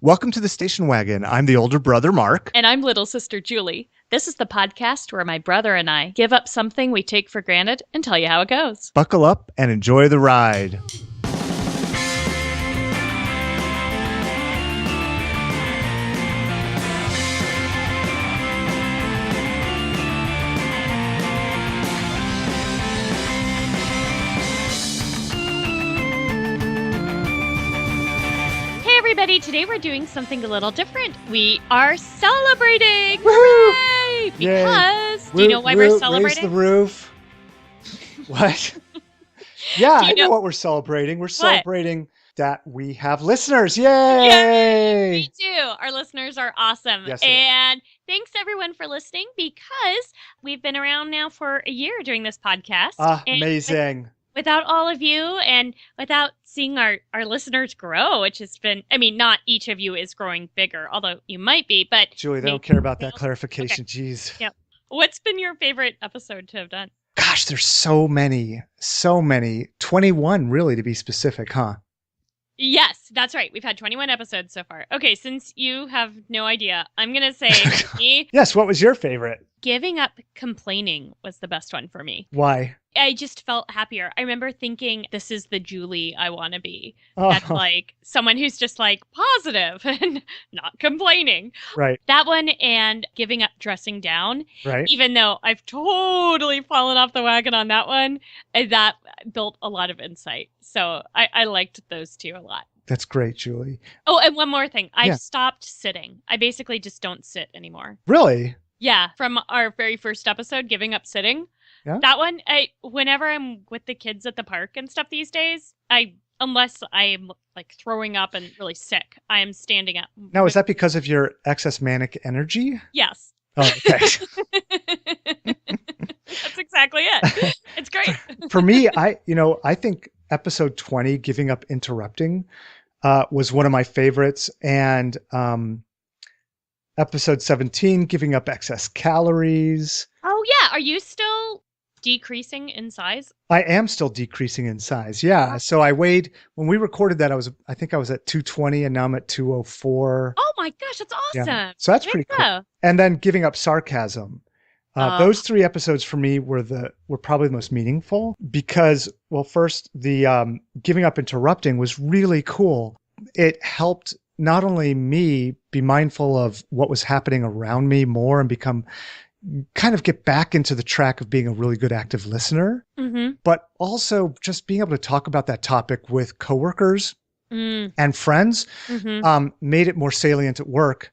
Welcome to the Station Wagon. I'm the older brother, Mark. And I'm little sister Julie. This is the podcast where my brother and I give up something we take for granted and tell you how it goes. Buckle up and enjoy the ride. Everybody, today we're doing something a little different. We are celebrating! Hooray! Because, do you know why we're celebrating? Raise the roof. What? Yeah, I know what we're celebrating. We're celebrating that we have listeners. Yay! Yay! Me too. Our listeners are awesome. Yes, and thanks everyone for listening because we've been around now for a year doing this podcast. Amazing. Without all of you and without seeing our listeners grow, which has been, not each of you is growing bigger, although you might be, but... Julie, they don't care about that clarification. Okay. Jeez. Yep. What's been your favorite episode to have done? Gosh, there's so many. 21, really, to be specific, huh? Yes, that's right. We've had 21 episodes so far. Okay, since you have no idea, I'm going to say for me... Yes, what was your favorite? Giving up complaining was the best one for me. Why? I just felt happier. I remember thinking, this is the Julie I want to be. That's like someone who's just like positive and not complaining. Right. That one and giving up dressing down. Right. Even though I've totally fallen off the wagon on that one, that built a lot of insight. So I liked those two a lot. That's great, Julie. Oh, and one more thing. I've stopped sitting. I basically just don't sit anymore. Really? Yeah. From our very first episode, giving up sitting. Yeah. That one, whenever I'm with the kids at the park and stuff these days, unless I'm like throwing up and really sick, I am standing up. Now, is that because of your excess manic energy? Yes. Oh, okay. That's exactly it. It's great. For me, I think episode 20, Giving Up Interrupting, was one of my favorites. And episode 17, Giving Up Excess Calories. Oh, yeah. Are you still decreasing in size? I am still decreasing in size. Yeah. So I weighed, when we recorded that, I think I was at 220 and now I'm at 204. Oh my gosh, that's awesome. Yeah. So that's pretty cool. And then Giving Up Sarcasm. Those 3 episodes for me were probably the most meaningful because, well, first the Giving Up Interrupting was really cool. It helped not only me be mindful of what was happening around me more and kind of get back into the track of being a really good active listener, but also just being able to talk about that topic with coworkers and friends made it more salient at work.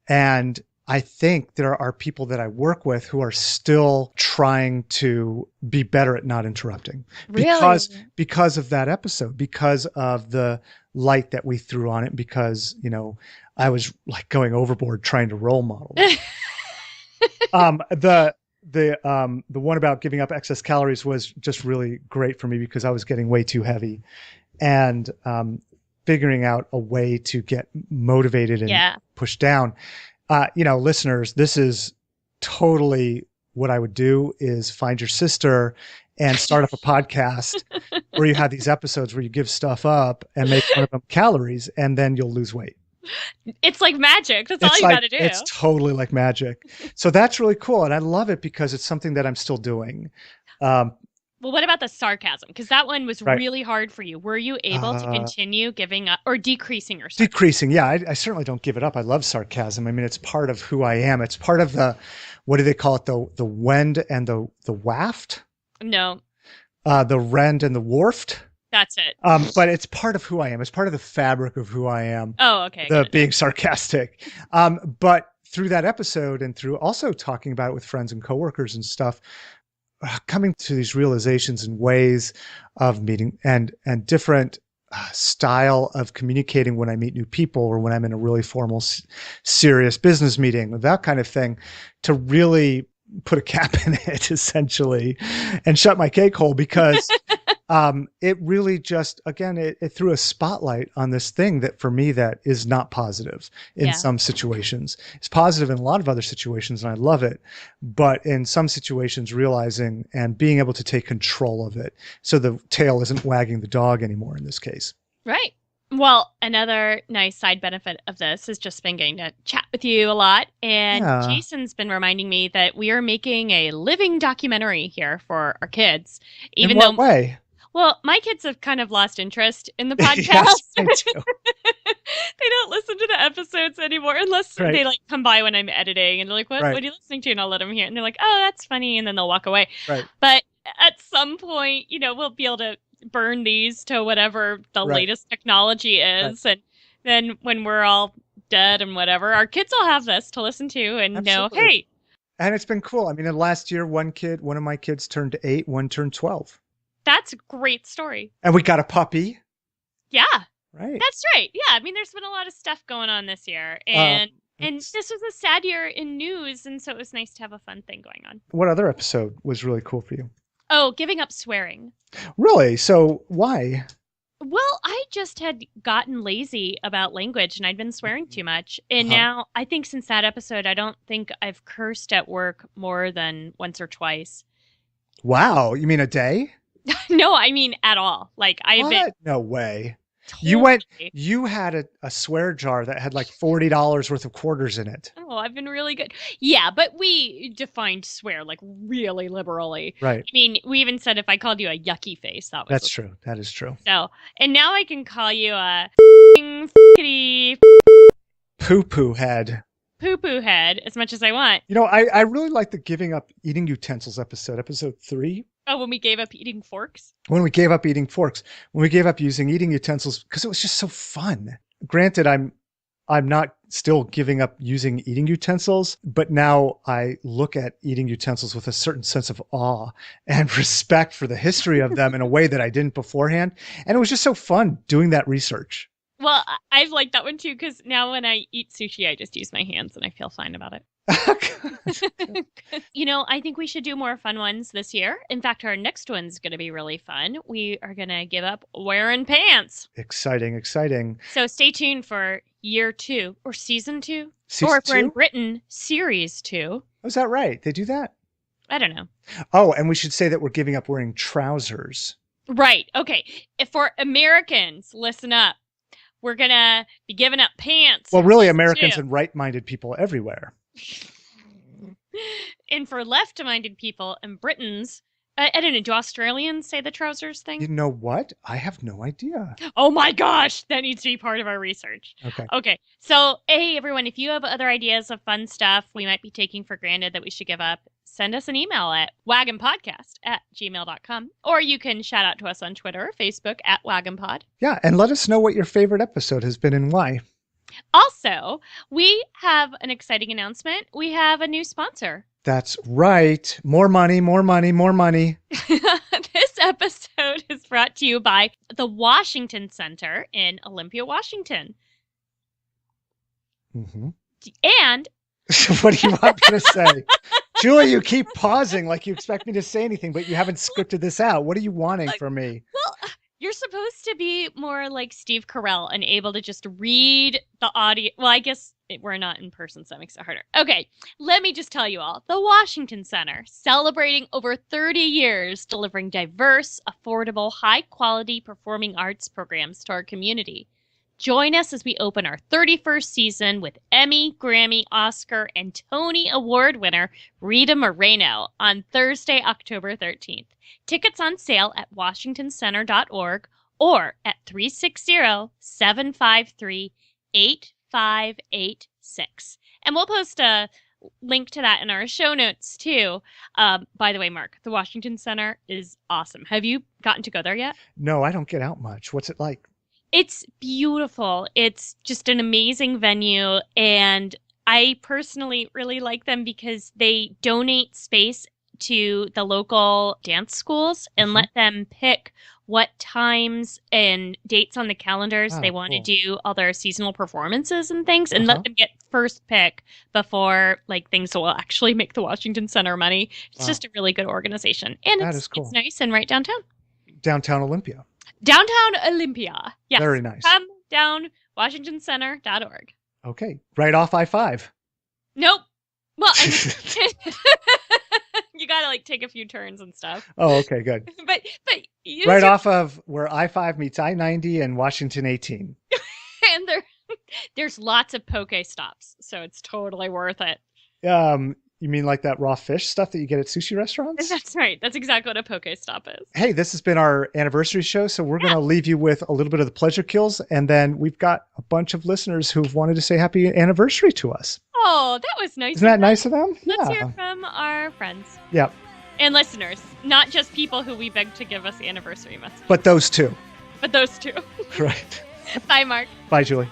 And I think there are people that I work with who are still trying to be better at not interrupting because of that episode, because of the light that we threw on it, because, I was like going overboard trying to role model. The one about giving up excess calories was just really great for me because I was getting way too heavy and figuring out a way to get motivated and pushed down. Listeners, this is totally what I would do is find your sister and start up a podcast where you have these episodes where you give stuff up and make fun of them calories, and then you'll lose weight. It's like magic. That's all you got to do. It's totally like magic. So that's really cool. And I love it because it's something that I'm still doing. Well, what about the sarcasm? Because that one was really hard for you. Were you able to continue giving up or decreasing your sarcasm? Decreasing, yeah. I certainly don't give it up. I love sarcasm. I mean, it's part of who I am. It's part of what do they call it? The wend and the waft? No. The rend and the warft? That's it. But it's part of who I am. It's part of the fabric of who I am. Oh, okay. Being sarcastic. But through that episode and through also talking about it with friends and coworkers and stuff, coming to these realizations and ways of meeting and different style of communicating when I meet new people or when I'm in a really formal, serious business meeting, that kind of thing, to really put a cap in it essentially and shut my cake hole because it really just, again, it threw a spotlight on this thing that for me that is not positive in some situations. It's positive in a lot of other situations and I love it. But in some situations, realizing and being able to take control of it. So the tail isn't wagging the dog anymore in this case. Right. Well, another nice side benefit of this has just been getting to chat with you a lot. And Yeah. Jason's been reminding me that we are making a living documentary here for our kids. In Even what though, way? well, my kids have kind of lost interest in the Yes, podcast. I do. They don't listen to the episodes anymore unless Right. they like come by when I'm editing and they're like, what Right. are you listening to? And I'll let them hear it. And they're like, oh, that's funny. And then they'll walk away. Right. But at some point, we'll be able to burn these to whatever the Right. latest technology Right. is. And then when we're all dead and whatever, our kids will have this to listen to and know, Absolutely. hey. And it's been cool. I mean, in last year, one of my kids turned 8, one turned 12. That's a great story. And we got a puppy. Yeah. Right. That's right. Yeah, I mean, there's been a lot of stuff going on this year, and this was a sad year in news, and so it was nice to have a fun thing going on. What other episode was really cool for you? Oh, giving up swearing. Really? So why? Well, I just had gotten lazy about language, and I'd been swearing too much, and now I think since that episode, I don't think I've cursed at work more than once or twice. Wow. You mean a day? No, I mean at all. Like I've been. No way. Totally. You had a swear jar that had like $40 worth of quarters in it. Oh, I've been really good. Yeah, but we defined swear like really liberally. Right. I mean, we even said if I called you a yucky face, That's true. That is true. So, and now I can call you a poo-poo head. Poo-poo head as much as I want. I really like the giving up eating utensils episode 3. Oh, when we gave up eating forks? When we gave up eating forks, when we gave up using eating utensils, because it was just so fun. Granted, I'm not still giving up using eating utensils, but now I look at eating utensils with a certain sense of awe and respect for the history of them in a way that I didn't beforehand. And it was just so fun doing that research. Well, I've liked that one too, because now when I eat sushi, I just use my hands and I feel fine about it. I think we should do more fun ones this year. In fact, our next one's going to be really fun. We are going to give up wearing pants. Exciting, exciting. So stay tuned for year 2 or season 2. Season or if 2? we're in Britain, series 2. Oh, is that right? They do that? I don't know. Oh, and we should say that we're giving up wearing trousers. Right. Okay. If for Americans, listen up. We're going to be giving up pants. Well, really, Americans and right-minded people everywhere. And for left-minded people and Britons, I don't know, do Australians say the trousers thing? You know what? I have no idea. Oh my gosh, that needs to be part of our research. Okay. So, hey, everyone, if you have other ideas of fun stuff we might be taking for granted that we should give up, send us an email at wagonpodcast@gmail.com. Or you can shout out to us on Twitter or Facebook at wagonpod. Yeah, and let us know what your favorite episode has been and why. Also, we have an exciting announcement. We have a new sponsor. That's right. More money, more money, more money. This episode is brought to you by the Washington Center in Olympia, Washington. Mm-hmm. And what do you want me to say? Julie, you keep pausing like you expect me to say anything, but you haven't scripted this out. What are you wanting from me? Well, you're supposed to be more like Steve Carell and able to just read the audio. Well, I guess we're not in person, so that makes it harder. Okay, let me just tell you all. The Washington Center, celebrating over 30 years delivering diverse, affordable, high-quality performing arts programs to our community. Join us as we open our 31st season with Emmy, Grammy, Oscar, and Tony Award winner Rita Moreno on Thursday, October 13th. Tickets on sale at washingtoncenter.org or at 360-753-8586. And we'll post a link to that in our show notes, too. By the way, Mark, the Washington Center is awesome. Have you gotten to go there yet? No, I don't get out much. What's it like? It's beautiful. It's just an amazing venue. And I personally really like them because they donate space to the local dance schools and let them pick what times and dates on the calendars they want to do all their seasonal performances and things, and let them get first pick before things will actually make the Washington Center money. It's just a really good organization. And That is cool. It's nice and right downtown. Downtown Olympia. Downtown Olympia. Yes. Very nice. Come down WashingtonCenter.org. Okay. Right off I-5. Nope. Well, you gotta take a few turns and stuff. Oh, okay, good. But Use Right your off of where I-5 meets I-90 and Washington 18. and there's lots of poke stops, so it's totally worth it. You mean like that raw fish stuff that you get at sushi restaurants? That's right. That's exactly what a poke stop is. Hey, this has been our anniversary show, so we're going Yeah. to leave you with a little bit of the pleasure kills, and then we've got a bunch of listeners who've wanted to say happy anniversary to us. Oh, that was nice. Isn't that nice of them? Let's Yeah. hear from our friends. Yep. And listeners, not just people who we begged to give us anniversary messages. But those two. But those two. Right. Bye, Mark. Bye, Julie.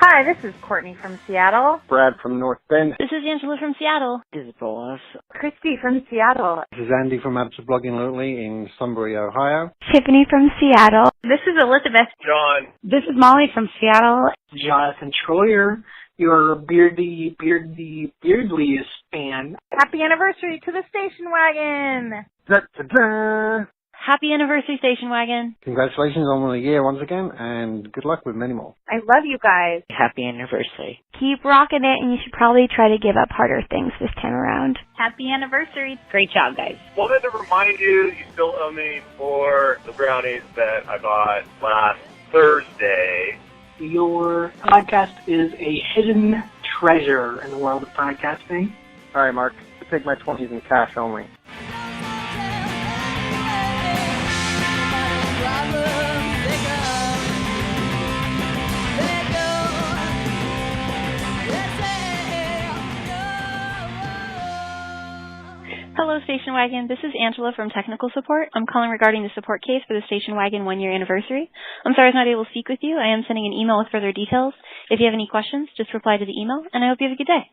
Hi, this is Courtney from Seattle. Brad from North Bend. This is Angela from Seattle. This is Boaz. Christy from Seattle. This is Andy from Abs Blogging Locally in Sunbury, Ohio. Tiffany from Seattle. This is Elizabeth. John. This is Molly from Seattle. Jonathan Troyer, your beardliest fan. Happy anniversary to the Station Wagon. Da-da-da. Happy anniversary, Station Wagon. Congratulations on the year once again, and good luck with many more. I love you guys. Happy anniversary. Keep rocking it, and you should probably try to give up harder things this time around. Happy anniversary. Great job, guys. Wanted to remind you still owe me for the brownies that I bought last Thursday. Your podcast is a hidden treasure in the world of podcasting. All right, Mark, I take my 20s in cash only. Hello, Station Wagon. This is Angela from Technical Support. I'm calling regarding the support case for the Station Wagon 1-year anniversary. I'm sorry I was not able to speak with you. I am sending an email with further details. If you have any questions, just reply to the email, and I hope you have a good day.